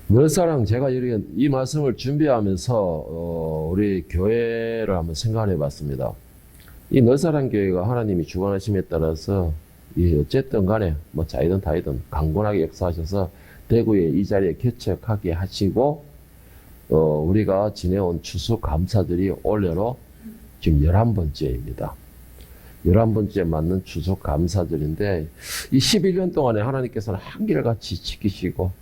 늘사랑 제가 이렇게 이 말씀을 준비하면서 우리 교회를 한번 생각해 봤습니다. 이 늘사랑 교회가 하나님이 주관하심에 따라서 어쨌든 간에 뭐 자이든 다이든 강건하게 역사하셔서 대구에 이 자리에 개척하게 하시고 우리가 지내온 추수감사들이 올해로 지금 11번째입니다. 11번째 맞는 추수감사들인데 이 11년 동안에 하나님께서는 한결같이 지키시고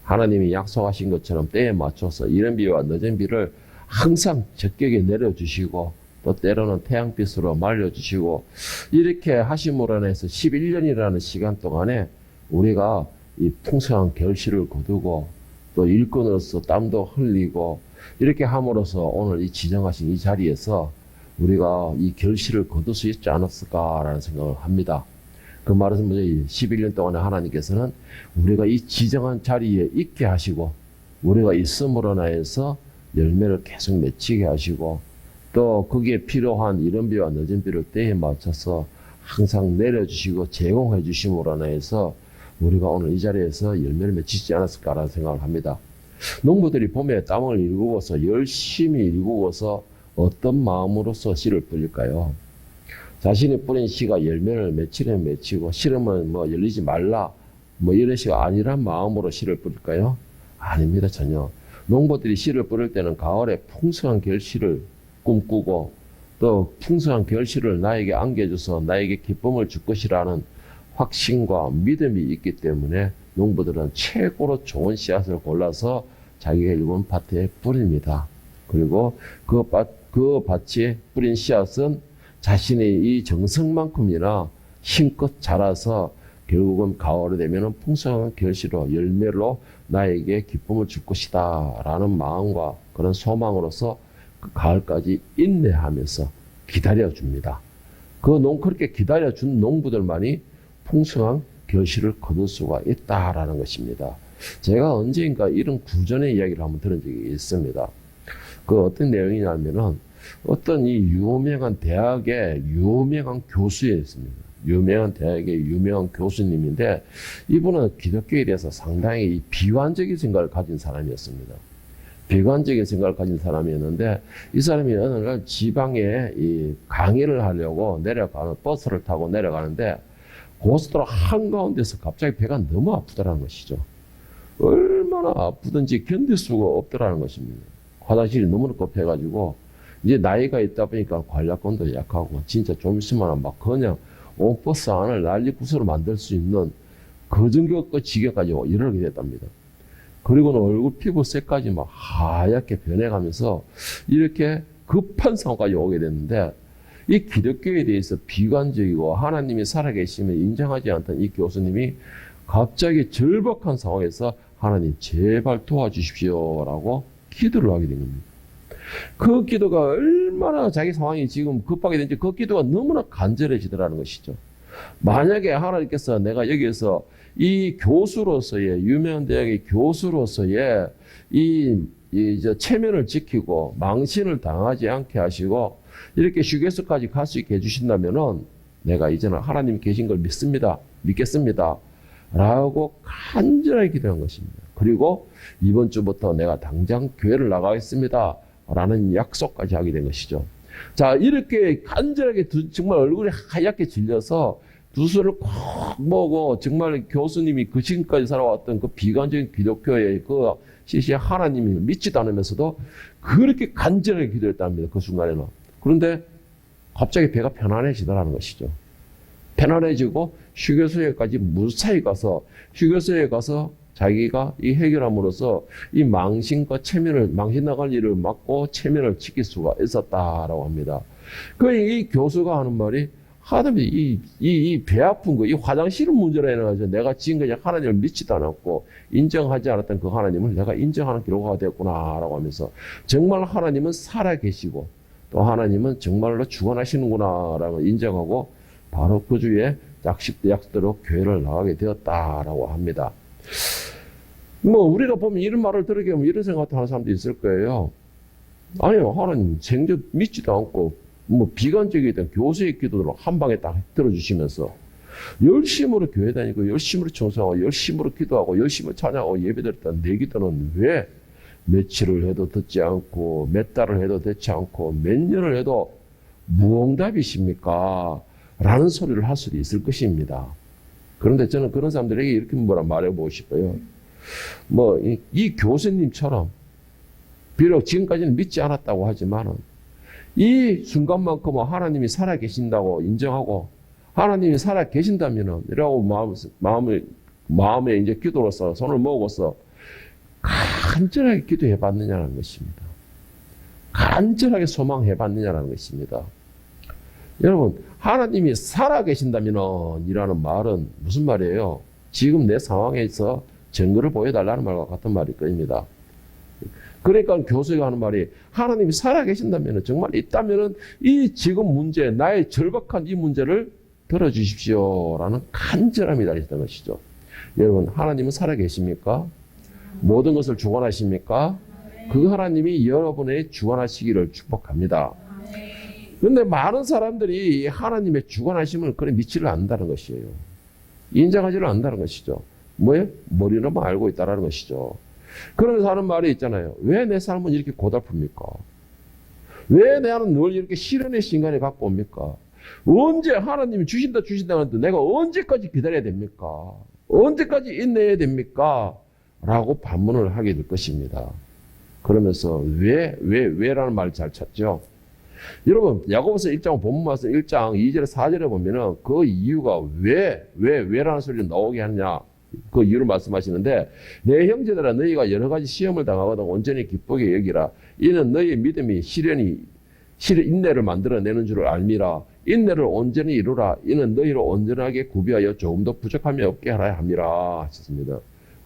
하나님이 약속하신 것처럼 때에 맞춰서 이른 비와 늦은 비를 항상 적격에 내려주시고 또 때로는 태양빛으로 말려주시고 이렇게 하심으로 인해서 11년이라는 시간 동안에 우리가 이 풍성한 결실을 거두고 또 일꾼으로서 땀도 흘리고 이렇게 함으로써 오늘 이 지정하신 이 자리에서 우리가 이 결실을 거둘 수 있지 않았을까라는 생각을 합니다. 그 말은 뭐죠? 11년 동안에 하나님께서는 우리가 이 지정한 자리에 있게 하시고 우리가 있음으로 인해서 열매를 계속 맺히게 하시고 또 거기에 필요한 이른 비와 늦은 비를 때에 맞춰서 항상 내려주시고 제공해 주심으로 인해서 우리가 오늘 이 자리에서 열매를 맺히지 않았을까라는 생각을 합니다. 농부들이 봄에 땀을 일구고서 열심히 일구고서 어떤 마음으로서 씨를 뿌릴까요? 자신이 뿌린 씨가 열매를 맺히려면 맺히고 싫으면 뭐 열리지 말라 뭐 이런 씨가 아니란 마음으로 씨를 뿌릴까요? 아닙니다. 전혀. 농부들이 씨를 뿌릴 때는 가을에 풍성한 결실을 꿈꾸고 또 풍성한 결실을 나에게 안겨줘서 나에게 기쁨을 줄 것이라는 확신과 믿음이 있기 때문에 농부들은 최고로 좋은 씨앗을 골라서 자기가 일군 밭에 뿌립니다. 그리고 그 밭에 뿌린 씨앗은 자신의 이 정성만큼이나 힘껏 자라서 결국은 가을이 되면 풍성한 결실로 열매로 나에게 기쁨을 줄 것이다 라는 마음과 그런 소망으로서 그 가을까지 인내하면서 기다려줍니다. 그렇게 기다려준 농부들만이 풍성한 결실을 거둘 수가 있다라는 것입니다. 제가 언젠가 이런 구전의 이야기를 한번 들은 적이 있습니다. 그 어떤 내용이냐면은 어떤 이 유명한 대학의 유명한 교수였습니다. 유명한 대학의 유명한 교수님인데 이분은 기독교에 대해서 상당히 비관적인 생각을 가진 사람이었습니다. 비관적인 생각을 가진 사람이었는데 이 사람이 어느 날 지방에 이 강의를 하려고 내려가는 버스를 타고 내려가는데 고속도로 한가운데서 갑자기 배가 너무 아프다는 것이죠. 얼마나 아프든지 견딜 수가 없더라는 것입니다. 화장실이 너무나 급해가지고 이제 나이가 있다 보니까 관략근도 약하고 진짜 좀 있으면 막 그냥 온 버스 안을 난리구슬로 만들 수 있는 그 정도 지경까지 이르게 됐답니다. 그리고는 얼굴 피부 색까지 막 하얗게 변해가면서 이렇게 급한 상황까지 오게 됐는데 이 기독교에 대해서 비관적이고 하나님이 살아계심을 인정하지 않던 이 교수님이 갑자기 절박한 상황에서 하나님 제발 도와주십시오라고 기도를 하게 된 겁니다. 그 기도가 얼마나 자기 상황이 지금 급하게 된지 그 기도가 너무나 간절해지더라는 것이죠. 만약에 하나님께서 내가 여기에서 이 교수로서의 유명한 대학의 교수로서의 저 체면을 지키고 망신을 당하지 않게 하시고 이렇게 휴게소까지 갈 수 있게 해주신다면은 내가 이제는 하나님이 계신 걸 믿겠습니다. 라고 간절하게 기도한 것입니다. 그리고 이번 주부터 내가 당장 교회를 나가겠습니다. 라는 약속까지 하게 된 것이죠. 자, 이렇게 간절하게 정말 얼굴이 하얗게 질려서 두 손을 꼭 모으고 정말 교수님이 그 지금까지 살아왔던 그 비관적인 기독교의 그 시시에 하나님이 믿지도 않으면서도 그렇게 간절하게 기도했답니다. 그 순간에는. 그런데 갑자기 배가 편안해지더라는 것이죠. 편안해지고 휴게소에까지 무사히 가서 휴게소에 가서 자기가 이 해결함으로써 이 망신 나갈 일을 막고 체면을 지킬 수가 있었다라고 합니다. 이 교수가 하는 말이 하나님이 이 배 아픈 거, 이 화장실 문제로 해가지고 내가 지금까지 하나님을 믿지도 않았고 인정하지 않았던 그 하나님을 내가 인정하는 기로가 되었구나라고 하면서 정말 하나님은 살아계시고 또 하나님은 정말로 주관하시는구나라고 인정하고 바로 그 주에 약속대로 교회를 나가게 되었다라고 합니다. 뭐 우리가 보면 이런 말을 들으게 하면 이런 생각도 하는 사람도 있을 거예요. 아니요, 하나님 생전 믿지도 않고 뭐 비관적이던 교수의 기도를 한 방에 딱 들어주시면서 열심으로 교회 다니고 열심으로 청소하고 열심으로 기도하고 열심히 찬양하고 예배드렸던 내 기도는 왜 며칠을 해도 듣지 않고 몇 달을 해도 듣지 않고 몇 년을 해도 무응답이십니까? 라는 소리를 할 수도 있을 것입니다. 그런데 저는 그런 사람들에게 이렇게 말해보고 싶어요. 이 교수님처럼 비록 지금까지는 믿지 않았다고 하지만 이 순간만큼은 하나님이 살아계신다고 인정하고 하나님이 살아계신다면은 이라고 마음에 이제 기도로서 손을 모으고서 간절하게 기도해 봤느냐는 것입니다. 간절하게 소망해 봤느냐는 것입니다. 여러분, 하나님이 살아계신다면은 이라는 말은 무슨 말이에요? 지금 내 상황에서 증거를 보여달라는 말과 같은 말일 겁니다. 그러니까 교수가 하는 말이 하나님이 살아계신다면 정말 있다면 이 지금 문제, 나의 절박한 이 문제를 들어주십시오라는 간절함이 달렸던 것이죠. 여러분, 하나님은 살아계십니까? 모든 것을 주관하십니까? 그 하나님이 여러분의 주관하시기를 축복합니다. 그런데 많은 사람들이 하나님의 주관하심을 그래 믿지를 않는다는 것이에요. 인정하지를 않는다는 것이죠. 뭐예요? 머리로만 알고 있다는 것이죠. 그러면서 하는 말이 있잖아요. 왜 내 삶은 이렇게 고달픕니까? 왜 나는 늘 이렇게 시련의 시간을 갖고 옵니까? 언제 하나님이 주신다 하는데 내가 언제까지 기다려야 됩니까? 언제까지 인내해야 됩니까? 라고 반문을 하게 될 것입니다. 그러면서 왜라는 말을 잘 찾죠. 여러분, 야고보서 1장 본문 말씀 1장 2절 4절에 보면은 그 이유가 왜라는 소리를 나오게 하느냐 그 이유를 말씀하시는데, 내 형제들아 너희가 여러 가지 시험을 당하거든 온전히 기쁘게 여기라. 이는 너희의 믿음이 인내를 만들어내는 줄을 알미라. 인내를 온전히 이루라. 이는 너희를 온전하게 구비하여 조금도 부족함이 없게 하라 함이라 하셨습니다.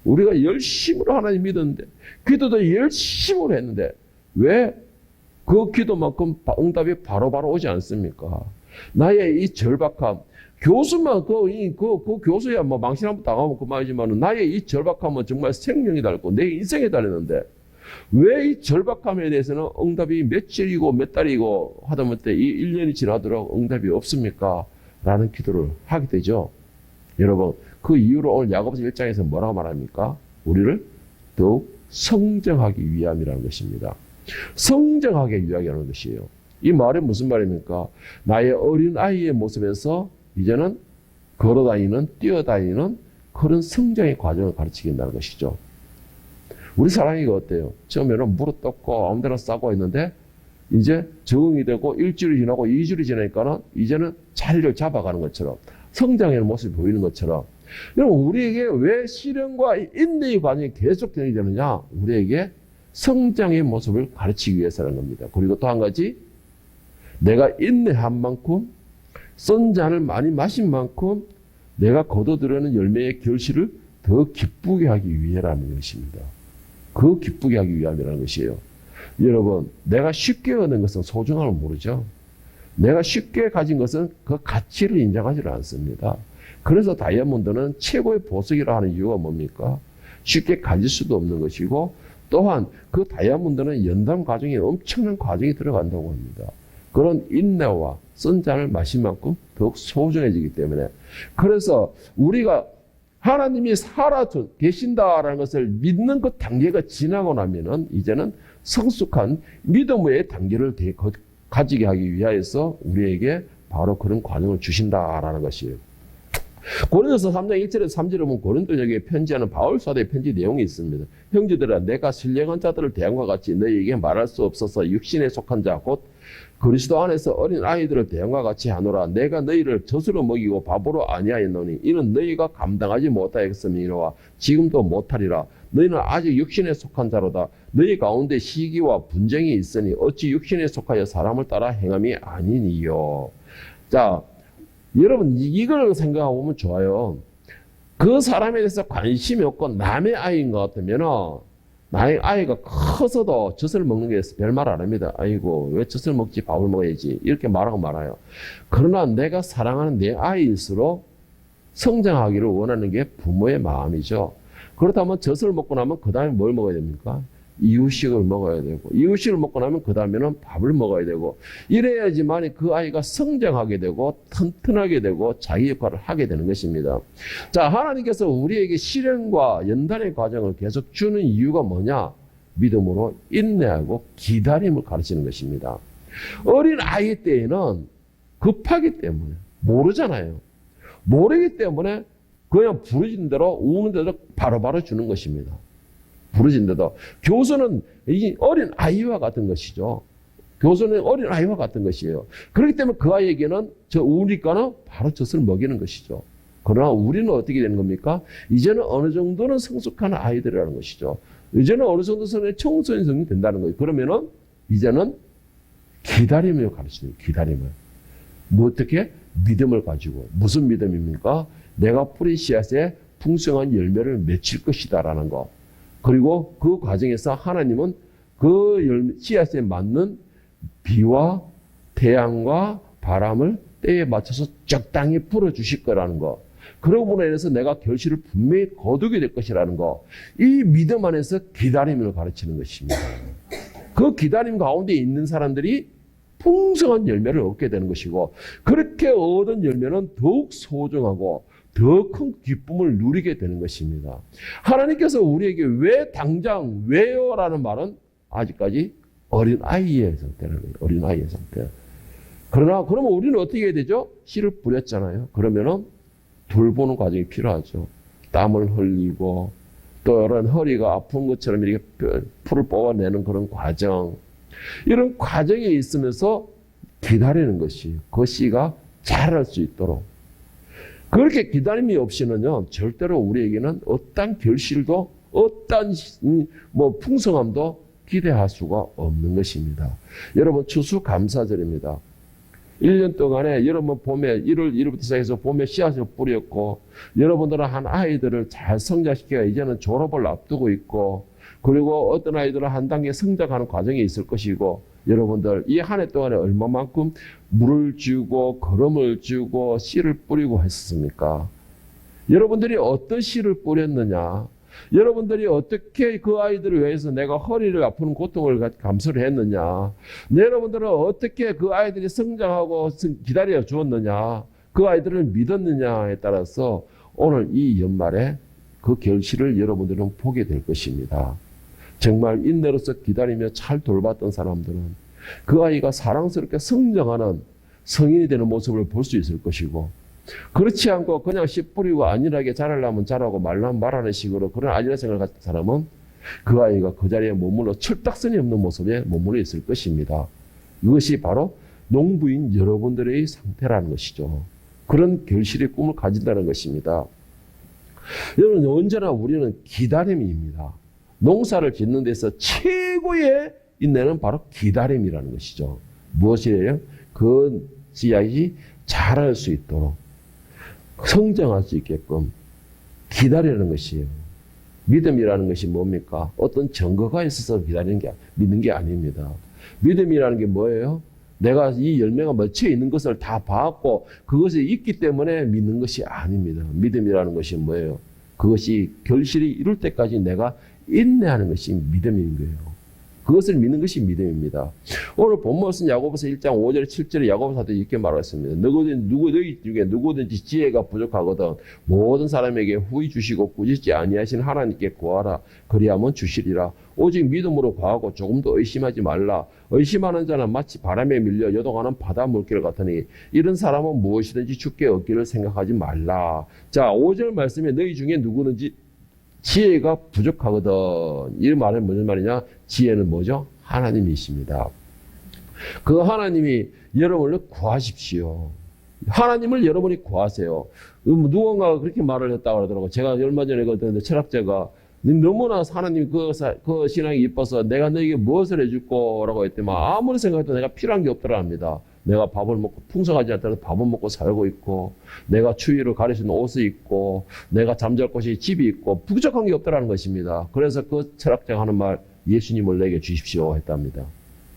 우리가 열심으로 하나님 믿었는데, 기도도 열심으로 했는데 왜 그 기도만큼 응답이 바로바로 오지 않습니까? 나의 이 절박함, 교수만 그 교수야 망신 한번 당하면 그만이지만 나의 이 절박함은 정말 생명이 달고 내 인생에 달렸는데 왜 이 절박함에 대해서는 응답이 며칠이고 몇 달이고 하다못해 이 1년이 지나도록 응답이 없습니까? 라는 기도를 하게 되죠. 여러분, 그 이유로 오늘 야고보서 1장에서 뭐라고 말합니까? 우리를 더욱 성장하기 위함이라는 것입니다. 성장하게 위하게 것이에요. 이 말은 무슨 말입니까? 나의 어린 아이의 모습에서 이제는 걸어다니는, 뛰어다니는 그런 성장의 과정을 가르치긴다는 것이죠. 우리 사랑이가 어때요? 처음에는 무릎 떴고 아무데나 싸고 있는데 이제 적응이 되고 일주일이 지나고 2주일이 지나니까는 이제는 자리를 잡아가는 것처럼 성장하는 모습이 보이는 것처럼, 여러분, 우리에게 왜 시련과 인내의 과정이 계속 되느냐? 우리에게 성장의 모습을 가르치기 위해서라는 겁니다. 그리고 또 한 가지, 내가 인내한 만큼 쓴 잔을 많이 마신 만큼 내가 거둬들여는 열매의 결실을 더 기쁘게 하기 위해라는 것입니다. 그 기쁘게 하기 위함이라는 것이에요. 여러분, 내가 쉽게 얻는 것은 소중함을 모르죠. 내가 쉽게 가진 것은 그 가치를 인정하지 않습니다. 그래서 다이아몬드는 최고의 보석이라 하는 이유가 뭡니까? 쉽게 가질 수도 없는 것이고, 또한 그 다이아몬드는 연단 과정에 엄청난 과정이 들어간다고 합니다. 그런 인내와 쓴 잔을 마신 만큼 더욱 소중해지기 때문에, 그래서 우리가 하나님이 살아 계신다라는 것을 믿는 그 단계가 지나고 나면은 이제는 성숙한 믿음의 단계를 가지게 하기 위하여서 우리에게 바로 그런 과정을 주신다라는 것이에요. 고린도서 3장 1절에서 3절에 보면 고린도에게 편지하는 바울 사도의 편지 내용이 있습니다. 형제들아, 내가 신령한 자들을 대함과 같이 너희에게 말할 수 없어서 육신에 속한 자 곧 그리스도 안에서 어린 아이들을 대함과 같이 하노라. 내가 너희를 젖으로 먹이고 밥으로 아니하였노니 이는 너희가 감당하지 못하였음이로와 지금도 못하리라. 너희는 아직 육신에 속한 자로다. 너희 가운데 시기와 분쟁이 있으니 어찌 육신에 속하여 사람을 따라 행함이 아니니요. 자, 여러분, 이걸 생각하고 보면 좋아요. 그 사람에 대해서 관심이 없고 남의 아이인 것 같으면 나의 아이가 커서도 젖을 먹는 게 별말 안 합니다. 아이고, 왜 젖을 먹지? 밥을 먹어야지. 이렇게 말하고 말아요. 그러나 내가 사랑하는 내 아이일수록 성장하기를 원하는 게 부모의 마음이죠. 그렇다면 젖을 먹고 나면 그 다음에 뭘 먹어야 됩니까? 이유식을 먹어야 되고, 이유식을 먹고 나면 그 다음에는 밥을 먹어야 되고, 이래야지만 그 아이가 성장하게 되고 튼튼하게 되고 자기 역할을 하게 되는 것입니다. 자, 하나님께서 우리에게 실현과 연단의 과정을 계속 주는 이유가 뭐냐? 믿음으로 인내하고 기다림을 가르치는 것입니다. 어린 아이 때에는 급하기 때문에 모르잖아요. 모르기 때문에 그냥 부르진 대로 우는 대로 바로바로 주는 것입니다. 부르진 대로. 교수는 이 어린 아이와 같은 것이죠. 교수는 어린 아이와 같은 것이에요. 그렇기 때문에 그 아이에게는 저 우니까는 바로 젖을 먹이는 것이죠. 그러나 우리는 어떻게 되는 겁니까? 이제는 어느 정도는 성숙한 아이들이라는 것이죠. 이제는 어느 정도 선의 청소년성이 된다는 거예요. 그러면은 이제는 기다림을 가르치는 거예요. 기다림을. 뭐 어떻게? 믿음을 가지고. 무슨 믿음입니까? 내가 뿌린 씨앗에 풍성한 열매를 맺힐 것이다라는 거. 그리고 그 과정에서 하나님은 그 씨앗에 맞는 비와 태양과 바람을 때에 맞춰서 적당히 불어주실 거라는 거. 그러고 인해서 내가 결실을 분명히 거두게 될 것이라는 거. 이 믿음 안에서 기다림을 가르치는 것입니다. 그 기다림 가운데 있는 사람들이 풍성한 열매를 얻게 되는 것이고, 그렇게 얻은 열매는 더욱 소중하고 더 큰 기쁨을 누리게 되는 것입니다. 하나님께서 우리에게 왜 당장 왜요라는 말은 아직까지 어린아이의 상태라는 거예요. 어린아이의 상태. 그러면 우리는 어떻게 해야 되죠? 씨를 뿌렸잖아요. 그러면은 돌보는 과정이 필요하죠. 땀을 흘리고 또 이런 허리가 아픈 것처럼 이렇게 풀을 뽑아내는 그런 과정. 이런 과정에 있으면서 기다리는 것이 그 씨가 자랄 수 있도록. 그렇게 기다림이 없이는요, 절대로 우리에게는 어떤 결실도, 어떤 풍성함도 기대할 수가 없는 것입니다. 여러분, 추수감사절입니다. 1년 동안에 여러분 봄에 1월 1일부터 시작해서 봄에 씨앗을 뿌렸고, 여러분들은 한 아이들을 잘 성장시켜야 이제는 졸업을 앞두고 있고, 그리고 어떤 아이들은 한 단계 성장하는 과정에 있을 것이고, 여러분들 이 한 해 동안에 얼마만큼 물을 주고 거름을 주고 씨를 뿌리고 했습니까? 여러분들이 어떤 씨를 뿌렸느냐? 여러분들이 어떻게 그 아이들을 위해서 내가 허리를 아프는 고통을 감수를 했느냐? 여러분들은 어떻게 그 아이들이 성장하고 기다려 주었느냐? 그 아이들을 믿었느냐에 따라서 오늘 이 연말에 그 결실을 여러분들은 보게 될 것입니다. 정말 인내로서 기다리며 잘 돌봤던 사람들은 그 아이가 사랑스럽게 성장하는 성인이 되는 모습을 볼 수 있을 것이고, 그렇지 않고 그냥 씨 뿌리고 안일하게 자라려면 자라고 말라면 말하는 식으로 그런 안일한 생각을 가진 사람은 그 아이가 그 자리에 머물러 철딱선이 없는 모습에 머물러 있을 것입니다. 이것이 바로 농부인 여러분들의 상태라는 것이죠. 그런 결실의 꿈을 가진다는 것입니다. 여러분, 언제나 우리는 기다림입니다. 농사를 짓는 데서 최고의 인내는 바로 기다림이라는 것이죠. 무엇이에요? 그 씨앗이 자랄 수 있도록 성장할 수 있게끔 기다리는 것이에요. 믿음이라는 것이 뭡니까? 어떤 증거가 있어서 믿는 게 아닙니다. 믿음이라는 게 뭐예요? 내가 이 열매가 맺혀 있는 것을 다 봤고 그것이 있기 때문에 믿는 것이 아닙니다. 믿음이라는 것이 뭐예요? 그것이 결실이 이룰 때까지 내가 인내하는 것이 믿음인 거예요. 그것을 믿는 것이 믿음입니다. 오늘 본문은 야고보서 1장 5절 7절에 야고보 사도가 이렇게 말했습니다. 너희 중에 누구든지 지혜가 부족하거든 모든 사람에게 후히 주시고 꾸짖지 아니하신 하나님께 구하라. 그리하면 주시리라. 오직 믿음으로 구하고 조금도 의심하지 말라. 의심하는 자는 마치 바람에 밀려 요동하는 바다 물결 같으니 이런 사람은 무엇이든지 주께 얻기를 생각하지 말라. 자, 5절 말씀에 너희 중에 누구든지 지혜가 부족하거든. 이 말은 무슨 말이냐? 지혜는 뭐죠? 하나님이십니다. 그 하나님이 여러분을 구하십시오. 하나님을 여러분이 구하세요. 누군가가 그렇게 말을 했다고 하더라고요. 제가 얼마 전에 그랬는데 철학자가 너무나 하나님 그 신앙이 이뻐서 내가 너에게 무엇을 해줄 거라고 했더니 아무리 생각해도 내가 필요한 게 없더라 합니다. 내가 밥을 먹고 풍성하지 않더라도 밥은 먹고 살고 있고 내가 추위를 가릴 수 있는 옷이 있고 내가 잠잘 곳이 집이 있고 부족한 게 없더라는 것입니다. 그래서 그 철학자가 하는 말 예수님을 내게 주십시오 했답니다.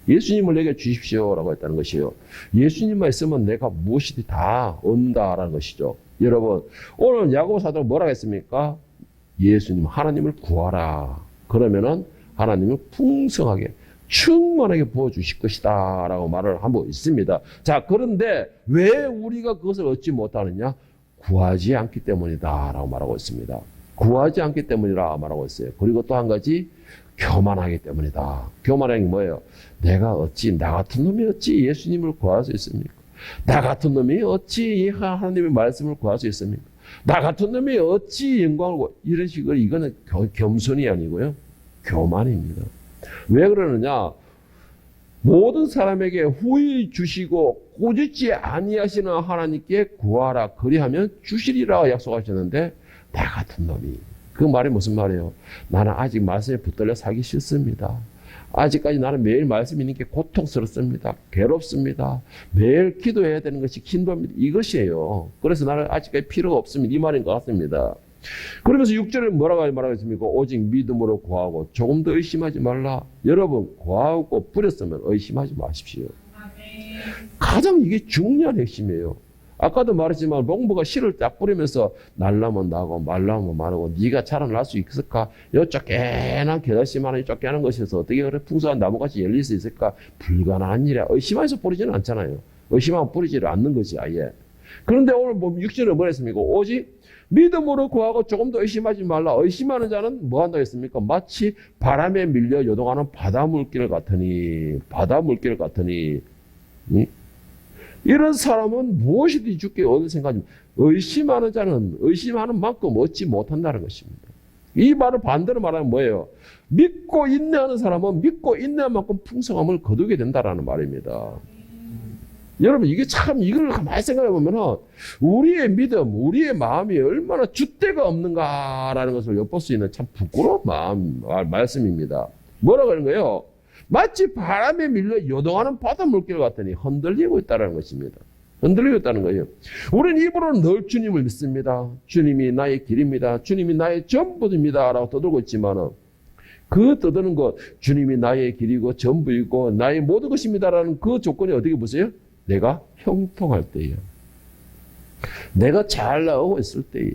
예수님을 내게 주십시오라고 했다는 것이에요. 예수님만 있으면 내가 무엇이든 다 얻는다라는 것이죠. 여러분 오늘 야고보 사도가 뭐라고 했습니까? 예수님 하나님을 구하라. 그러면은 하나님은 풍성하게 충만하게 부어주실 것이다 라고 말을 하고 있습니다. 자, 그런데 왜 우리가 그것을 얻지 못하느냐? 구하지 않기 때문이다 라고 말하고 있습니다. 구하지 않기 때문이라 말하고 있어요. 그리고 또 한 가지, 교만하기 때문이다. 교만한 게 뭐예요? 내가 어찌, 나 같은 놈이 어찌 예수님을 구할 수 있습니까? 나 같은 놈이 어찌 하나님의 말씀을 구할 수 있습니까? 나 같은 놈이 어찌 영광을, 이런 식으로, 이거는 겸손이 아니고요, 교만입니다. 왜 그러느냐? 모든 사람에게 후히 주시고 꾸짖지 아니하시는 하나님께 구하라 그리하면 주시리라 약속하셨는데, 나 같은 놈이, 그 말이 무슨 말이에요? 나는 아직 말씀에 붙들려 살기 싫습니다. 아직까지 나는 매일 말씀 있는 게 고통스럽습니다. 괴롭습니다. 매일 기도해야 되는 것이 힘듭니다. 이것이에요. 그래서 나는 아직까지 필요가 없습니다. 이 말인 것 같습니다. 그러면서 6절에 뭐라고 말하겠습니까? 오직 믿음으로 구하고 조금 더 의심하지 말라. 여러분, 구하고 부렸으면 의심하지 마십시오. 가장 이게 중요한 핵심이에요. 아까도 말했지만 농부가 씨를 딱 뿌리면서 날라면 나고 말라면 마르고 네가 자라날 수 있을까? 요 쫓겨난 겨자씨만한 쫓겨난 것에서 어떻게 그래 풍성한 나무같이 열릴 수 있을까? 불가능한 일이야. 의심해서 뿌리지는 않잖아요. 의심하면 뿌리지를 않는 거지 아예. 그런데 오늘 뭐 6절에 뭐 했습니까? 오직 믿음으로 구하고 조금 더 의심하지 말라. 의심하는 자는 뭐 한다고 했습니까? 마치 바람에 밀려 요동하는 바닷물길 같으니 이런 사람은 무엇이든지 주께 얻을 생각입니다. 의심하는 자는 의심하는 만큼 얻지 못한다는 것입니다. 이 말을 반대로 말하면 뭐예요? 믿고 인내하는 사람은 믿고 인내한 만큼 풍성함을 거두게 된다는 말입니다. 여러분, 이게 참, 이걸 가만히 생각해 보면은 우리의 믿음, 우리의 마음이 얼마나 줏대가 없는가라는 것을 엿볼 수 있는 참 부끄러운 말씀입니다. 뭐라고 하는 거예요? 마치 바람에 밀려 요동하는 바닷물길 같더니 흔들리고 있다는 것입니다. 흔들리고 있다는 거예요. 우리는 입으로는 늘 주님을 믿습니다. 주님이 나의 길입니다. 주님이 나의 전부입니다. 라고 떠들고 있지만은 그 떠드는 것, 주님이 나의 길이고 전부이고 나의 모든 것입니다라는 그 조건이 어떻게 보세요? 내가 형통할 때에, 내가 잘 나오고 있을 때에,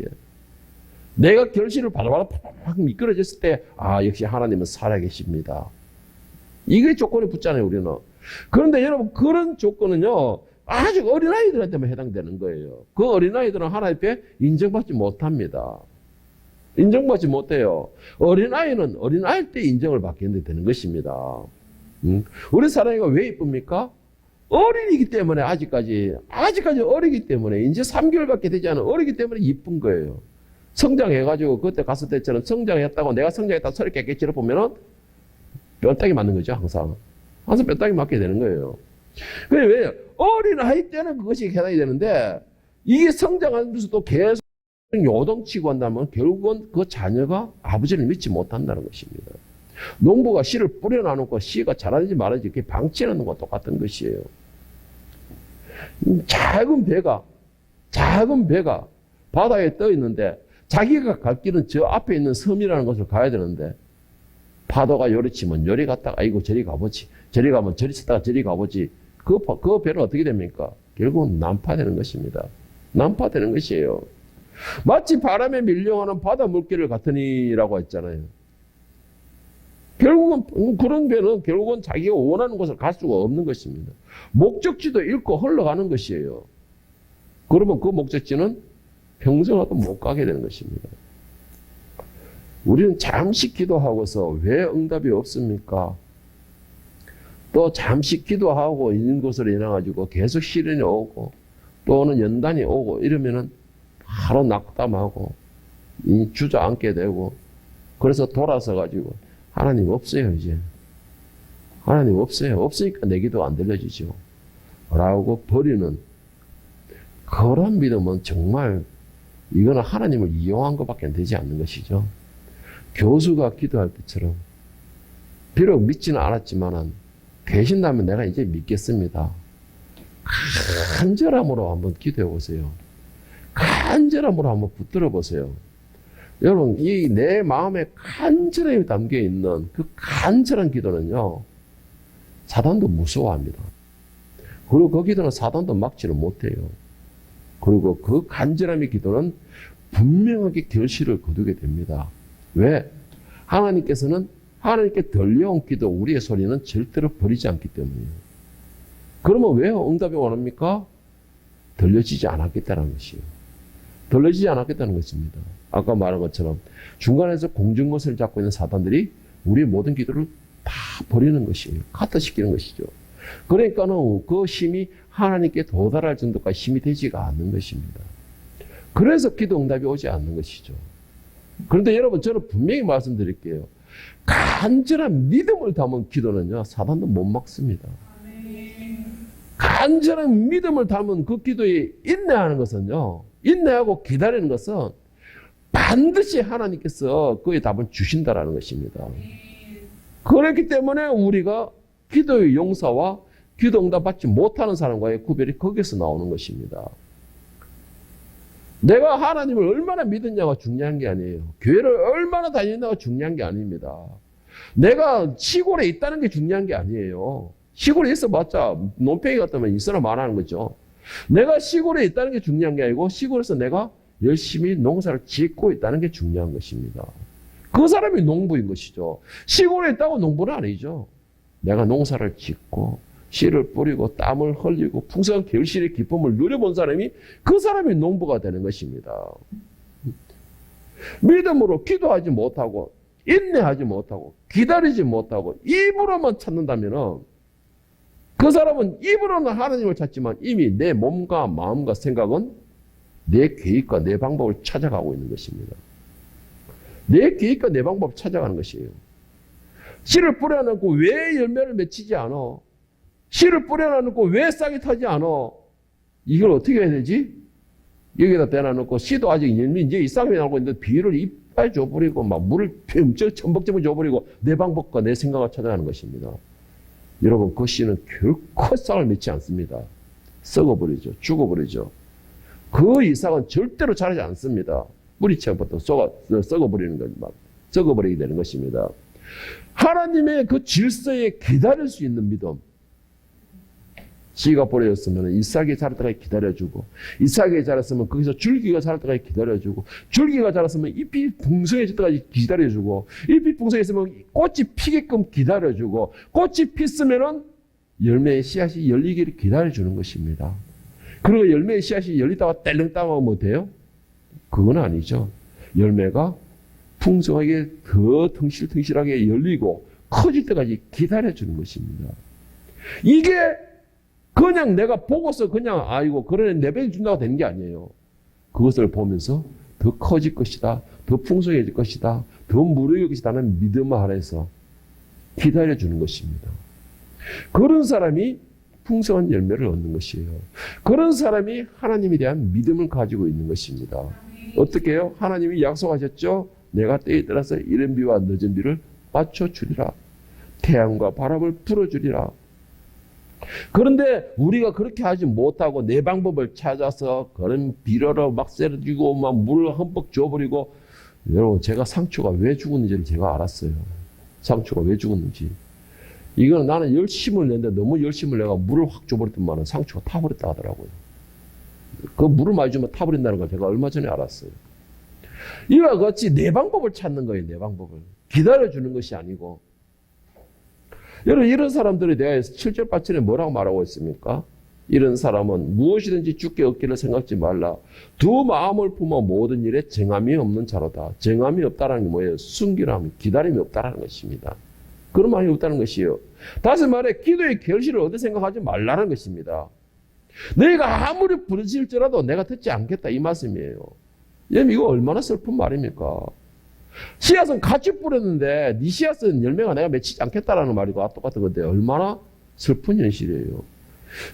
내가 결실을 바다바다 팍팍 미끄러졌을 때, 아, 역시 하나님은 살아계십니다. 이게 조건에 붙잖아요, 우리는. 그런데 여러분, 그런 조건은요, 아주 어린아이들한테만 해당되는 거예요. 그 어린아이들은 하나님 앞에 인정받지 못합니다. 인정받지 못해요. 어린아이는 어린아이 때 인정을 받게 되는 것입니다. 우리 사랑이가 왜 이쁩니까? 어린이기 때문에 아직까지 어리기 때문에 이제 3개월밖에 되지 않은 어리기 때문에 이쁜 거예요. 성장해가지고 그때 갔을 때처럼 성장했다고 내가 성장했다고 소리 깨끗이 질러보면은 뼈다귀 맞는 거죠, 항상. 항상 뼈다귀 맞게 되는 거예요. 그게 왜? 어린아이 때는 그것이 해당이 되는데, 이게 성장하면서 또 계속 요동치고 한다면 결국은 그 자녀가 아버지를 믿지 못한다는 것입니다. 농부가 씨를 뿌려놔놓고 씨가 자라는지 말하는지 이렇게 방치해놓는 것과 똑같은 것이에요. 작은 배가 바다에 떠 있는데 자기가 갈 길은 저 앞에 있는 섬이라는 것을 가야 되는데 파도가 요리 치면 요리 갔다가 아이고 저리 가보지, 저리 가면 저리 치다가 저리 가보지, 그 배는 어떻게 됩니까? 결국은 난파되는 것입니다. 난파되는 것이에요. 마치 바람에 밀려가는 바다 물길을 같으니라고 했잖아요. 결국은 그런 배는 결국은 자기가 원하는 곳을 갈 수가 없는 것입니다. 목적지도 잃고 흘러가는 것이에요. 그러면 그 목적지는 평생 와도 못 가게 되는 것입니다. 우리는 잠시 기도하고서 왜 응답이 없습니까? 또 잠시 기도하고 있는 것으로 인해가지고 계속 시련이 오고 또는 연단이 오고 이러면은 바로 낙담하고 주저앉게 되고, 그래서 돌아서 가지고 하나님 없어요, 이제. 하나님 없어요. 없으니까 내 기도 안 들려지죠. 라고 버리는 그런 믿음은 정말 이거는 하나님을 이용한 것밖에 되지 않는 것이죠. 교수가 기도할 때처럼 비록 믿지는 않았지만은 계신다면 내가 이제 믿겠습니다. 간절함으로 한번 기도해 보세요. 간절함으로 한번 붙들어 보세요. 여러분, 이 내 마음에 간절함이 담겨 있는 그 간절한 기도는요, 사단도 무서워합니다. 그리고 그 기도는 사단도 막지를 못해요. 그리고 그 간절함의 기도는 분명하게 결실을 거두게 됩니다. 왜? 하나님께서는 하나님께 들려온 기도, 우리의 소리는 절대로 버리지 않기 때문이에요. 그러면 왜 응답이 원합니까? 들려지지 않았겠다는 것이에요. 들려지지 않았겠다는 것입니다. 아까 말한 것처럼 중간에서 공중것을 잡고 있는 사단들이 우리의 모든 기도를 다 버리는 것이에요. 카트시키는 것이죠. 그러니까는 그 힘이 하나님께 도달할 정도까지 힘이 되지가 않는 것입니다. 그래서 기도 응답이 오지 않는 것이죠. 그런데 여러분, 저는 분명히 말씀드릴게요. 간절한 믿음을 담은 기도는요, 사단도 못 막습니다. 간절한 믿음을 담은 그 기도에 인내하는 것은요, 인내하고 기다리는 것은 반드시 하나님께서 그의 답을 주신다라는 것입니다. 그렇기 때문에 우리가 기도의 용사와 기도 응답 받지 못하는 사람과의 구별이 거기서 나오는 것입니다. 내가 하나님을 얼마나 믿었냐가 중요한 게 아니에요. 교회를 얼마나 다니느냐가 중요한 게 아닙니다. 내가 시골에 있다는 게 중요한 게 아니에요. 시골에 있어봤자 논팽이 같다면 있어나 말하는 거죠. 내가 시골에 있다는 게 중요한 게 아니고 시골에서 내가 열심히 농사를 짓고 있다는 게 중요한 것입니다. 그 사람이 농부인 것이죠. 시골에 있다고 농부는 아니죠. 내가 농사를 짓고 씨를 뿌리고 땀을 흘리고 풍성한 결실의 기쁨을 누려본 사람이 그 사람이 농부가 되는 것입니다. 믿음으로 기도하지 못하고 인내하지 못하고 기다리지 못하고 입으로만 찾는다면 그 사람은 입으로는 하나님을 찾지만 이미 내 몸과 마음과 생각은 내 계획과 내 방법을 찾아가고 있는 것입니다. 내 계획과 내 방법을 찾아가는 것이에요. 씨를 뿌려놓고 왜 열매를 맺히지 않아? 씨를 뿌려놓고 왜 싹이 타지 않아? 이걸 어떻게 해야 되지? 여기다 대놔놓고 씨도 아직 열매 이제 이 싹이 나고 있는데 비를 이빨 줘버리고 막 물을 첨벅첨벅 줘버리고 내 방법과 내 생각을 찾아가는 것입니다. 여러분, 그 씨는 결코 싹을 맺지 않습니다. 썩어버리죠. 죽어버리죠. 그 이상은 절대로 자라지 않습니다. 뿌리채부터 썩어버리는 것, 썩어버리게 되는 것입니다. 하나님의 그 질서에 기다릴 수 있는 믿음. 씨가 뿌려졌으면 이삭이 자랄 때까지 기다려주고, 이삭이 자랐으면 거기서 줄기가 자랄 때까지 기다려주고, 줄기가 자랐으면 잎이 풍성해질 때까지 기다려주고, 잎이 풍성했으면 꽃이 피게끔 기다려주고, 꽃이 pis으면은 열매의 씨앗이 열리기를 기다려주는 것입니다. 그리고 열매의 씨앗이 열리다가 딸렁 따가면 돼요? 그건 아니죠. 열매가 풍성하게 더 腾실腾실하게 열리고 커질 때까지 기다려주는 것입니다. 이게 그냥 내가 보고서 그냥 아이고 그러네 내배준다고 되는 게 아니에요. 그것을 보면서 더 커질 것이다. 더 풍성해질 것이다. 더 무르익을 것이다는 믿음 아래서 기다려주는 것입니다. 그런 사람이 풍성한 열매를 얻는 것이에요. 그런 사람이 하나님에 대한 믿음을 가지고 있는 것입니다. 어떻게 해요? 하나님이 약속하셨죠? 내가 때에 따라서 이른 비와 늦은 비를 맞춰주리라. 태양과 바람을 불어주리라. 그런데 우리가 그렇게 하지 못하고 내 방법을 찾아서 그런 비료로 막 쎄주고 막 물을 흠뻑 줘버리고, 여러분, 제가 상추가 왜 죽었는지를 제가 알았어요. 상추가 왜 죽었는지. 이거는 나는 열심을 냈는데 너무 열심을 내가 물을 확 줘버렸던 말은 상추가 타버렸다 하더라고요. 그 물을 많이 주면 타버린다는 걸 제가 얼마 전에 알았어요. 이와 같이 내 방법을 찾는 거예요. 내 방법을. 기다려주는 것이 아니고. 여러분, 이런 사람들에 대해서 7절 8절에 뭐라고 말하고 있습니까? 이런 사람은 무엇이든지 주께 얻기를 생각지 말라. 두 마음을 품어 모든 일에 정함이 없는 자로다. 정함이 없다는 게 뭐예요? 순결함, 기다림이 없다는 것입니다. 그런 말이 없다는 것이에요. 다시 말해 기도의 결실을 얻을 생각하지 말라는 것입니다. 너희가 아무리 부르실지라도 내가 듣지 않겠다 이 말씀이에요. 여러분, 이거 얼마나 슬픈 말입니까? 씨앗은 같이 뿌렸는데 네 씨앗은 열매가 내가 맺히지 않겠다라는 말이고 똑같은 건데 얼마나 슬픈 현실이에요.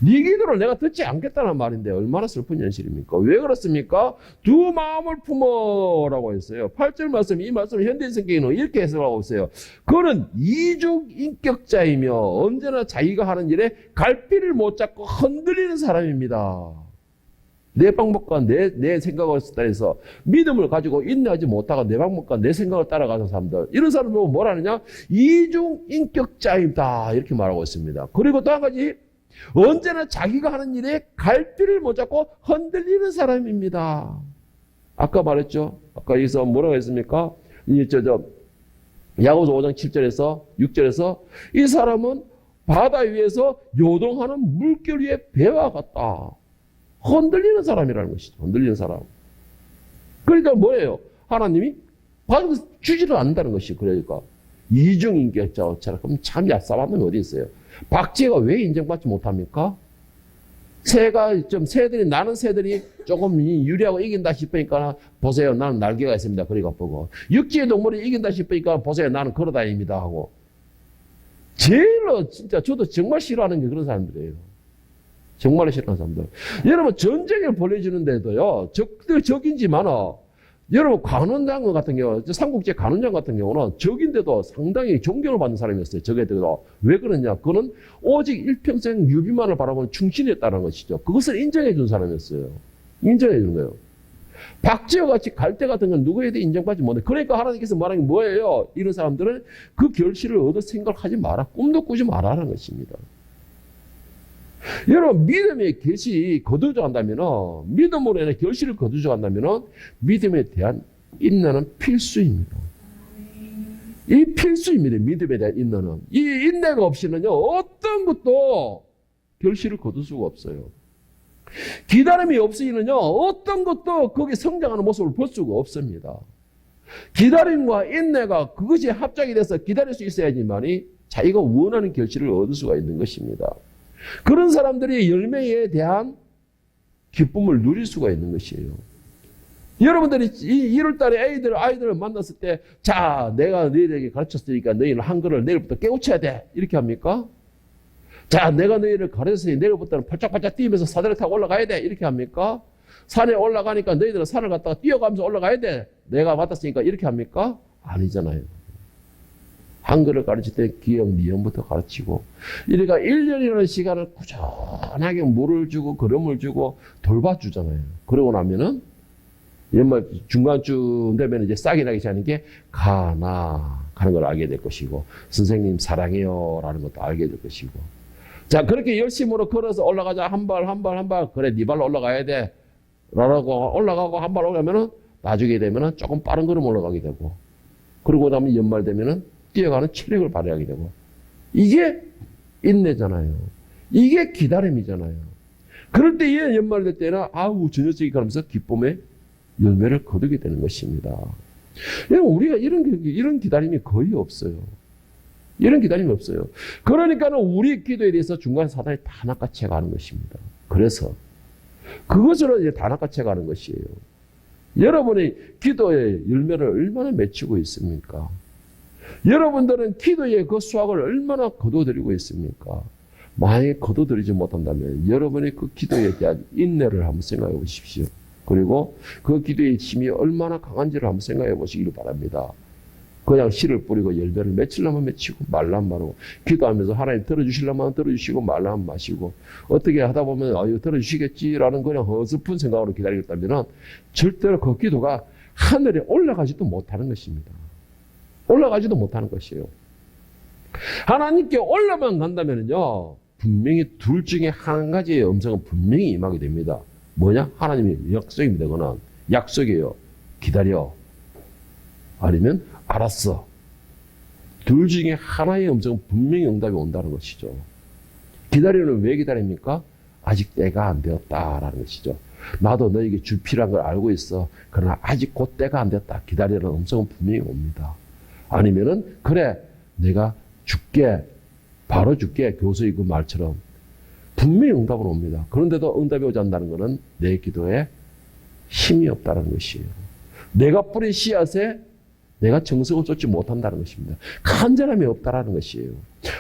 네 기도를 내가 듣지 않겠다는 말인데 얼마나 슬픈 현실입니까? 왜 그렇습니까? 두 마음을 품어라고 했어요. 8절 말씀, 이 말씀 현대인 성경에는 이렇게 해석하고 있어요. 그는 이중인격자이며 언제나 자기가 하는 일에 갈피를 못 잡고 흔들리는 사람입니다. 내 방법과 내 생각을 따라서 믿음을 가지고 인내하지 못하고 내 방법과 내 생각을 따라가는 사람들, 이런 사람을 보고 뭐라 하느냐? 이중인격자이다 이렇게 말하고 있습니다. 그리고 또 한 가지, 언제나 자기가 하는 일에 갈피를 못 잡고 흔들리는 사람입니다. 아까 말했죠. 아까 여기서 뭐라고 했습니까? 야고보서 5장 7절에서 6절에서 이 사람은 바다 위에서 요동하는 물결 위에 배와 같다. 흔들리는 사람이라는 것이죠. 흔들리는 사람. 그러니까 뭐예요? 하나님이 받아주지를 않는다는 것이. 그러니까 이중인격자처럼 그럼 참 얍삽한 놈이 어디 있어요? 박쥐가 왜 인정받지 못합니까? 나는 새들이 조금 유리하고 이긴다 싶으니까 보세요. 나는 날개가 있습니다. 그러니까 보고. 육지의 동물이 이긴다 싶으니까 보세요. 나는 걸어다닙니다. 하고. 제일로 진짜 저도 정말 싫어하는 게 그런 사람들이에요. 정말 싫어하는 사람들. 여러분 전쟁을 벌여주는데도요. 적인지만은 여러분 관원장 같은 경우, 삼국지 관원장 같은 경우는 적인데도 상당히 존경을 받는 사람이었어요. 적에도. 왜 그러냐? 그는 오직 일평생 유비만을 바라보는 충신이었다는 것이죠. 그것을 인정해 준 사람이었어요. 인정해 준 거예요. 박쥐와 같이 갈대 같은 건 누구에도 인정받지 못해. 그러니까 하나님께서 말하는 게 뭐예요? 이런 사람들은 그 결실을 얻을 생각하지 마라. 꿈도 꾸지 마라는 것입니다. 여러분 믿음의 결실이 거두져 간다면 믿음으로 인해 결실을 거두져 간다면 믿음에 대한 인내는 필수입니다. 이 필수입니다. 믿음에 대한 인내는. 이 인내가 없이는요 어떤 것도 결실을 거둘 수가 없어요. 기다림이 없이는요 어떤 것도 거기에 성장하는 모습을 볼 수가 없습니다. 기다림과 인내가 그것이 합작이 돼서 기다릴 수 있어야지만이 자기가 원하는 결실을 얻을 수가 있는 것입니다. 그런 사람들이 열매에 대한 기쁨을 누릴 수가 있는 것이에요. 여러분들이 1월달에 아이들을 만났을 때, 자, 내가 너희에게 가르쳤으니까 너희는 한글을 내일부터 깨우쳐야 돼. 이렇게 합니까? 자, 내가 너희를 가르쳤으니 내일부터는 팔짝팔짝 뛰면서 사다리 타고 올라가야 돼. 이렇게 합니까? 산에 올라가니까 너희들은 산을 갔다가 뛰어가면서 올라가야 돼. 내가 맡았으니까 이렇게 합니까? 아니잖아요. 한글을 가르칠 때 기역, 미음부터 가르치고 이러니까 1년이라는 시간을 꾸준하게 물을 주고 걸음을 주고 돌봐주잖아요. 그러고 나면은 연말 중간쯤 되면 이제 싹이 나기 시작하는 게 가는 걸 알게 될 것이고 선생님 사랑해요 라는 것도 알게 될 것이고 자 그렇게 열심으로 걸어서 올라가자 한 발 그래 네 발로 올라가야 돼 라고 올라가고 한 발 올라가면은 나중에 되면은 조금 빠른 걸음 올라가게 되고 그러고 나면 연말 되면은 뛰어가는 체력을 발휘하게 되고 이게 인내잖아요. 이게 기다림이잖아요. 그럴 때 이 연말 될 때는 아우 저 녀석이 가면서 기쁨의 열매를 거두게 되는 것입니다. 우리가 이런 기다림이 거의 없어요. 이런 기다림이 없어요. 그러니까는 우리 기도에 대해서 중간에 사단이 다 낚아채 가는 것입니다. 그래서 그것으로 이제 다 낚아채 가는 것이에요. 여러분의 기도의 열매를 얼마나 맺히고 있습니까? 여러분들은 기도의 그 수확을 얼마나 거둬들이고 있습니까? 만약에 거둬들이지 못한다면 여러분의 그 기도에 대한 인내를 한번 생각해 보십시오. 그리고 그 기도의 힘이 얼마나 강한지를 한번 생각해 보시기를 바랍니다. 그냥 씨를 뿌리고 열매를 맺히려면 맺히고 말라면 마르고 기도하면서 하나님 들어주시려면 들어주시고 말라면 마시고 어떻게 하다 보면 이거 들어주시겠지라는 그냥 허스픈 생각으로 기다리겠다면 절대로 그 기도가 하늘에 올라가지도 못하는 것입니다. 올라가지도 못하는 것이에요. 하나님께 올라만 간다면요, 분명히 둘 중에 한 가지의 음성은 분명히 임하게 됩니다. 뭐냐? 하나님의 약속입니다. 그거는 약속이에요. 기다려. 아니면 알았어. 둘 중에 하나의 음성은 분명히 응답이 온다는 것이죠. 기다리는 왜 기다립니까? 아직 때가 안 되었다라는 것이죠. 나도 너에게 줄 필요한 걸 알고 있어. 그러나 아직 곧 때가 안 됐다. 기다리는 음성은 분명히 옵니다. 아니면은 그래 내가 줄게 바로 줄게 교수의 그 말처럼 분명히 응답은 옵니다. 그런데도 응답이 오지 않는다는 것은 내 기도에 힘이 없다는 것이에요. 내가 뿌린 씨앗에 내가 정성을 쏟지 못한다는 것입니다. 간절함이 없다라는 것이에요.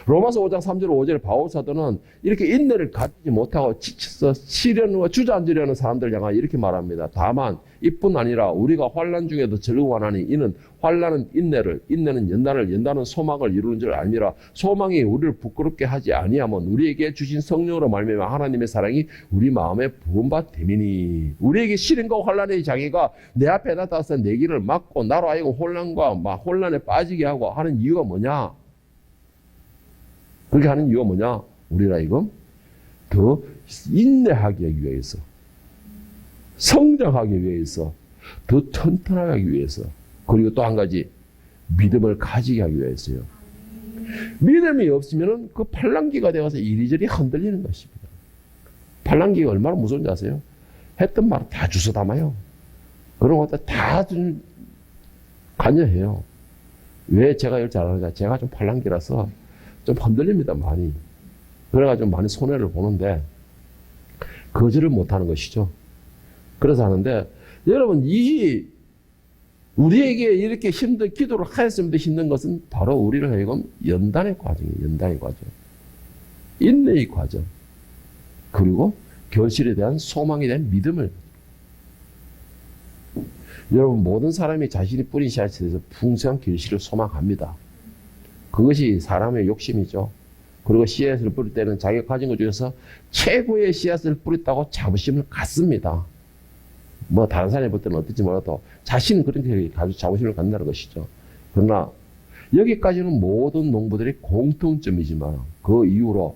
로마서 5장 3절 5절에 바울 사도는 이렇게 인내를 갖지 못하고 지쳐서 시련과 주저앉으려는 사람들 향하여 이렇게 말합니다. 다만 이뿐 아니라 우리가 환난 중에도 즐거워하나니 이는 환난은 인내는 연단은 소망을 이루는 줄 알미라. 소망이 우리를 부끄럽게 하지 아니하면 우리에게 주신 성령으로 말미암아 하나님의 사랑이 우리 마음에 부음바 됨이니. 우리에게 시련과 환난의 장애가 내 앞에 나타나서 내 길을 막고 나로 하여금 혼란에 빠지게 하고 하는 이유가 뭐냐? 그렇게 하는 이유가 뭐냐? 우리라 하여금 더 인내하기 위해서, 성장하기 위해서, 더 튼튼하게 하기 위해서, 그리고 또 한 가지 믿음을 가지게 하기 위해서요. 믿음이 없으면 그 팔랑귀가 되어서 이리저리 흔들리는 것입니다. 팔랑귀가 얼마나 무서운지 아세요? 했던 말 다 주워 담아요. 그런 것들 다 관여해요. 왜 제가 이걸 잘하는가? 제가 좀 팔랑귀라서 좀 흔들립니다, 많이. 그래가지고 많이 손해를 보는데, 거절을 못하는 것이죠. 그래서 하는데, 여러분, 우리에게 이렇게 기도를 하였음에도 힘든 것은 바로 우리를 하여금 연단의 과정이에요. 연단의 과정. 인내의 과정. 그리고 결실에 대한 소망에 대한 믿음을. 여러분, 모든 사람이 자신이 뿌린 씨앗에 대해서 풍성한 결실을 소망합니다. 그것이 사람의 욕심이죠. 그리고 씨앗을 뿌릴 때는 자기가 가진 것 중에서 최고의 씨앗을 뿌렸다고 자부심을 갖습니다. 뭐 다른 사람이 볼 때는 어떨지 몰라도 자신은 그렇게 자부심을 갖는다는 것이죠. 그러나 여기까지는 모든 농부들의 공통점이지만 그 이후로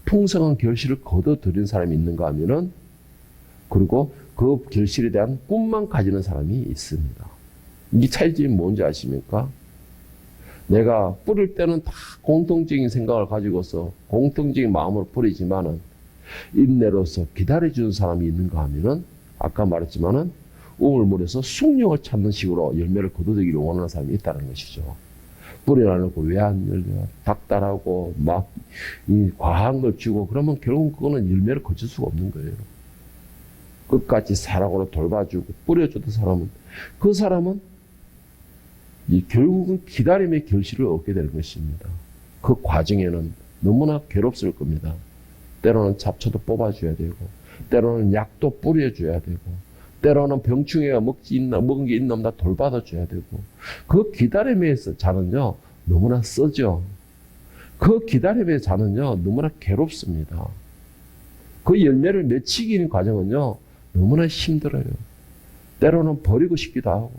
풍성한 결실을 거둬들인 사람이 있는가 하면은, 그리고 그 결실에 대한 꿈만 가지는 사람이 있습니다. 이 차이점이 뭔지 아십니까? 내가 뿌릴 때는 다 공통적인 생각을 가지고서 공통적인 마음으로 뿌리지만은 인내로서 기다려주는 사람이 있는가 하면은, 아까 말했지만은 우물물에서 숭늉을 찾는 식으로 열매를 거두기를 원하는 사람이 있다는 것이죠. 뿌려놔놓고 왜 안 열려? 닥달하고 막 과한 걸 주고 그러면 결국 그거는 열매를 거칠 수가 없는 거예요. 끝까지 사랑으로 돌봐주고 뿌려주던 사람은, 그 사람은 결국은 기다림의 결실을 얻게 되는 것입니다. 그 과정에는 너무나 괴롭을 겁니다. 때로는 잡초도 뽑아줘야 되고, 때로는 약도 뿌려줘야 되고, 때로는 병충해가 먹은 게 있나 없나 돌봐줘야 되고, 그 기다림의 자는요 너무나 쓰죠. 그 기다림의 자는요 너무나 괴롭습니다. 그 열매를 맺히기는 과정은요 너무나 힘들어요. 때로는 버리고 싶기도 하고,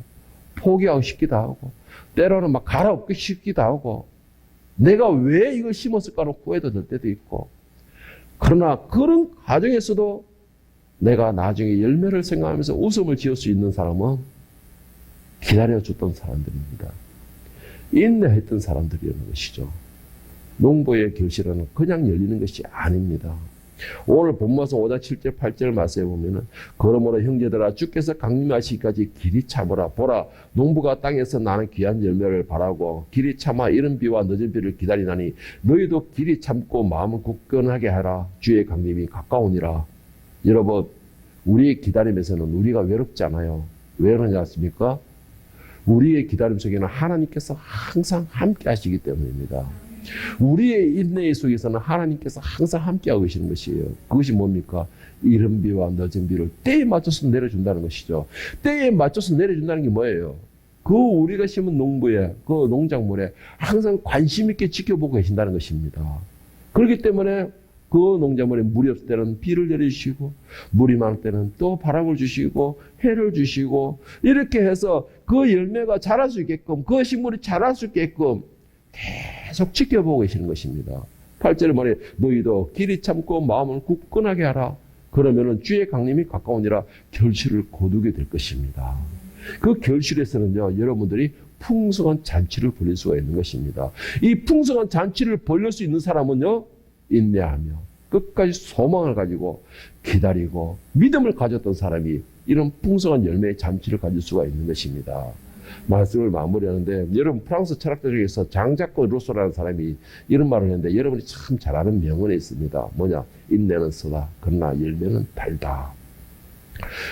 포기하고 싶기도 하고, 때로는 막 갈아엎기 싶기도 하고, 내가 왜 이걸 심었을까는 후회도 될 때도 있고, 그러나 그런 과정에서도 내가 나중에 열매를 생각하면서 웃음을 지을 수 있는 사람은 기다려줬던 사람들입니다. 인내했던 사람들이라는 것이죠. 농부의 결실은 그냥 열리는 것이 아닙니다. 오늘 본문에서 5장 7절 8절 말씀에 보면은, 그러므로 형제들아 주께서 강림하시기까지 길이 참으라. 보라, 농부가 땅에서 나는 귀한 열매를 바라고 길이 참아 이른 비와 늦은 비를 기다리나니 너희도 길이 참고 마음을 굳건하게 하라. 주의 강림이 가까우니라. 여러분, 우리의 기다림에서는 우리가 외롭지 않아요. 왜 그러냐 하십니까? 우리의 기다림 속에는 하나님께서 항상 함께 하시기 때문입니다. 우리의 인내 속에서는 하나님께서 항상 함께하고 계시는 것이에요. 그것이 뭡니까? 이른 비와 늦은 비를 때에 맞춰서 내려준다는 것이죠. 때에 맞춰서 내려준다는 게 뭐예요? 그 우리가 심은 농부에, 그 농작물에 항상 관심 있게 지켜보고 계신다는 것입니다. 그렇기 때문에 그 농작물에 물이 없을 때는 비를 내려주시고, 물이 많을 때는 또 바람을 주시고 해를 주시고, 이렇게 해서 그 열매가 자랄 수 있게끔, 그 식물이 자랄 수 있게끔 계속 지켜보고 계시는 것입니다. 8절에 말해 너희도 길이 참고 마음을 굳건하게 하라. 그러면은 주의 강림이 가까우니라. 결실을 거두게 될 것입니다. 그 결실에서는요 여러분들이 풍성한 잔치를 벌릴 수가 있는 것입니다. 이 풍성한 잔치를 벌릴 수 있는 사람은요 인내하며 끝까지 소망을 가지고 기다리고 믿음을 가졌던 사람이 이런 풍성한 열매의 잔치를 가질 수가 있는 것입니다. 말씀을 마무리하는데, 여러분 프랑스 철학자 중에서 장자크 루소라는 사람이 이런 말을 했는데 여러분이 참 잘 아는 명언이 있습니다. 뭐냐? 인내는 쓰다 그러나 열매는 달다.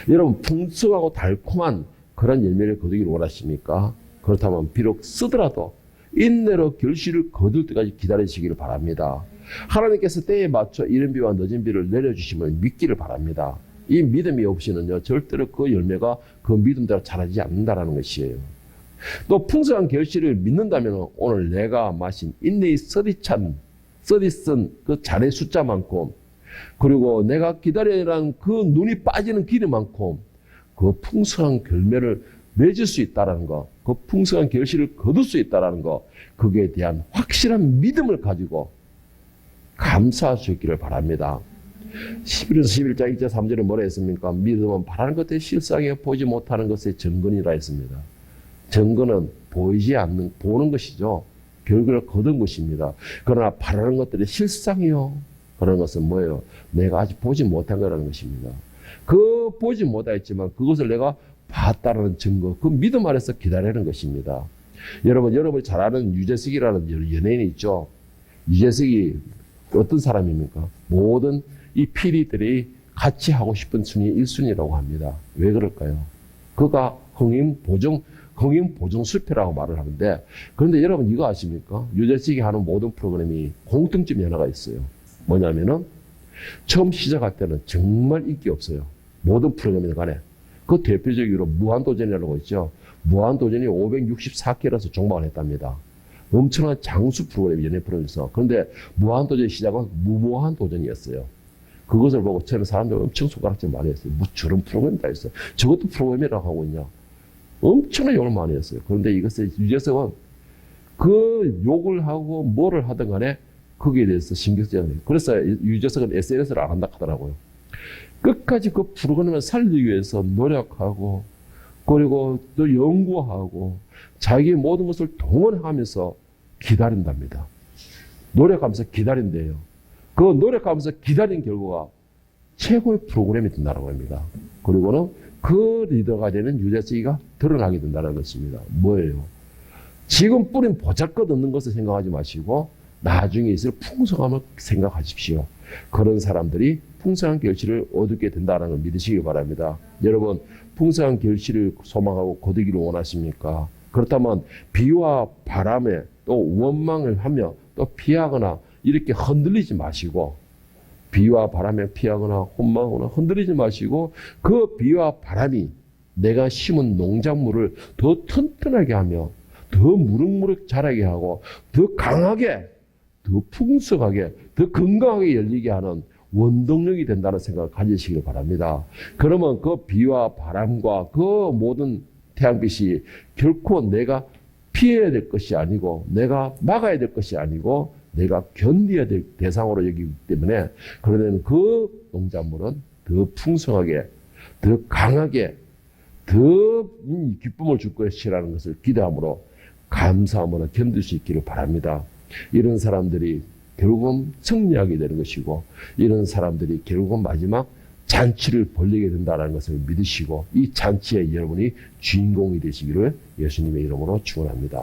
여러분 풍성하고 달콤한 그런 열매를 거두기를 원하십니까? 그렇다면 비록 쓰더라도 인내로 결실을 거둘 때까지 기다리시기를 바랍니다. 하나님께서 때에 맞춰 이른 비와 늦은 비를 내려주심을 믿기를 바랍니다. 이 믿음이 없이는요 절대로 그 열매가 그 믿음대로 자라지 않는다는 것이에요. 또 풍성한 결실을 믿는다면 오늘 내가 마신 인내의 써디쓴 그 잔의 숫자만큼, 그리고 내가 기다리라는 그 눈이 빠지는 길이만큼 그 풍성한 열매를 맺을 수 있다는 거, 그 풍성한 결실을 거둘 수 있다는 거, 그에 대한 확실한 믿음을 가지고 감사할 수 있기를 바랍니다. 11장 1절 3절에 뭐라 했습니까? 믿음은 바라는 것에 실상에 보지 못하는 것의 증거니라 했습니다. 증거는 보이지 않는, 보는 것이죠. 결과를 거둔 것입니다. 그러나 바라는 것들이 실상이요. 그런 것은 뭐예요? 내가 아직 보지 못한 거라는 것입니다. 그 보지 못했지만 그것을 내가 봤다는 증거, 그 믿음 아래서 기다리는 것입니다. 여러분이 잘 아는 유재석이라는 연예인이 있죠. 유재석이 어떤 사람입니까? 모든 이 PD들이 같이 하고 싶은 순위 1순위라고 합니다. 왜 그럴까요? 그가 흥행 보정 실패라고 말을 하는데, 그런데 여러분 이거 아십니까? 유재석이 하는 모든 프로그램이 공통점이 하나가 있어요. 뭐냐면은 처음 시작할 때는 정말 인기 없어요. 모든 프로그램에 간에. 그 대표적으로 무한도전이라는 거 있죠. 무한도전이 564개라서 종방을 했답니다. 엄청난 장수 프로그램, 연예 프로그램에서. 그런데 무한도전의 시작은 무모한도전이었어요. 그것을 보고 저는 사람들 엄청 손가락질 많이 했어요. 뭐 저런 프로그램 다 있어요. 저것도 프로그램이라고 하고 있냐. 엄청난 욕을 많이 했어요. 그런데 이것을 유재석은 그 욕을 하고 뭐를 하든 간에 거기에 대해서 신경 쓰지 않아요. 그래서 유재석은 SNS를 안 한다 하더라고요. 끝까지 그 프로그램을 살리기 위해서 노력하고, 그리고 또 연구하고, 자기 모든 것을 동원하면서 기다린답니다. 노력하면서 기다린대요. 그 노력하면서 기다린 결과가 최고의 프로그램이 된다고 합니다. 그리고는 그 리더가 되는 유재석이가 드러나게 된다는 것입니다. 뭐예요? 지금 뿌린 보잘것없는 것을 생각하지 마시고 나중에 있을 풍성함을 생각하십시오. 그런 사람들이 풍성한 결실을 얻게 된다는 걸 믿으시기 바랍니다. 여러분, 풍성한 결실을 소망하고 거두기를 원하십니까? 그렇다면 비와 바람에 또 원망을 하며 또 피하거나 이렇게 흔들리지 마시고, 비와 바람에 피하거나 혼망하거나 흔들리지 마시고, 그 비와 바람이 내가 심은 농작물을 더 튼튼하게 하며 더 무럭무럭 자라게 하고 더 강하게, 더 풍성하게, 더 건강하게 열리게 하는 원동력이 된다는 생각을 가지시길 바랍니다. 그러면 그 비와 바람과 그 모든 태양빛이 결코 내가 피해야 될 것이 아니고, 내가 막아야 될 것이 아니고, 내가 견뎌야 될 대상으로 여기기 때문에, 그러면 그 농작물은 더 풍성하게, 더 강하게, 더 기쁨을 줄 것이라는 것을 기대함으로, 감사함으로 견딜 수 있기를 바랍니다. 이런 사람들이 결국은 승리하게 되는 것이고, 이런 사람들이 결국은 마지막 잔치를 벌리게 된다는 것을 믿으시고, 이 잔치에 여러분이 주인공이 되시기를 예수님의 이름으로 축원합니다.